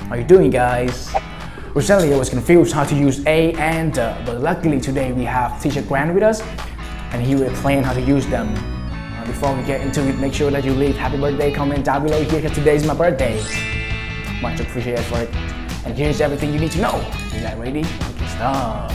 How you doing, guys? Recently I was confused how to use A and the, but luckily today we have teacher Grant with us and he will explain how to use them. Before we get into it, make sure that you leave happy birthday comment down below here because today is my birthday. Much appreciated for it. And here's everything you need to know. You guys ready? Okay, start.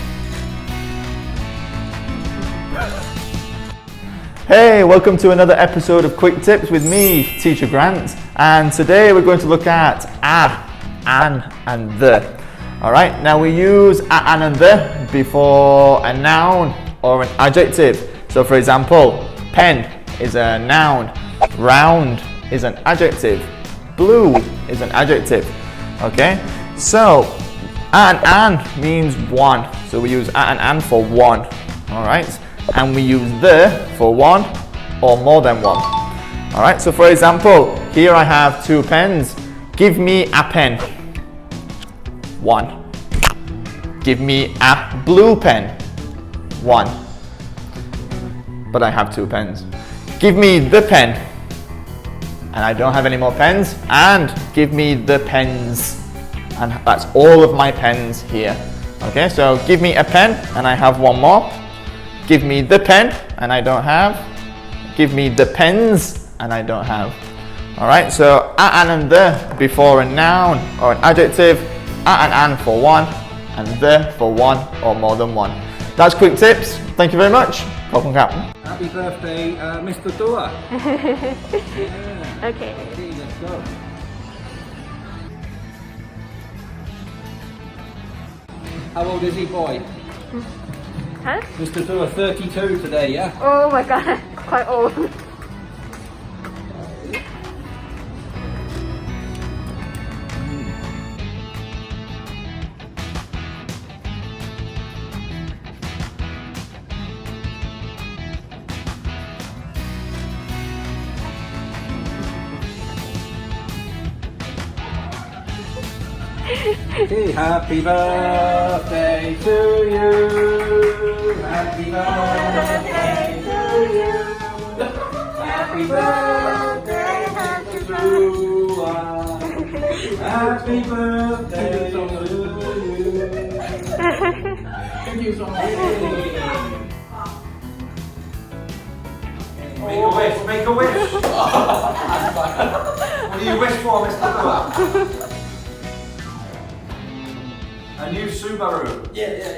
Hey, welcome to another episode of Quick Tips with me, Teacher Grant. And today we're going to look at a, an, and the. Alright, now we use a, an, and the before a noun or an adjective. So for example, pen is a noun, round is an adjective, blue is an adjective. Okay, so a and an means one. So we use a and an for one. Alright, and we use the for one or more than one. Alright, so for example, here I have two pens. Give me a pen. One. Give me a blue pen. One. But I have two pens. Give me the pen. And I don't have any more pens. And give me the pens. And that's all of my pens here. Okay, so give me a pen and I have one more. Give me the pen and I don't have. Give me the pens and I don't have. Alright, so a, an, and the before a noun or an adjective. A and an for one and the for one or more than one. That's Quick Tips. Thank you very much. Welcome, Captain. Happy birthday, Mr Tua. Yeah. Okay. Okay, let's go. How old is he, boy? Huh? Mr Tua, 32 today, yeah? Oh my god, quite old. Okay, happy birthday to you. Happy birthday to you. Happy birthday, happy Tua. Happy birthday to you. Thank you so much. Make a wish, make a wish! What do you wish for, Mr. Tua? A new Subaru. Yeah.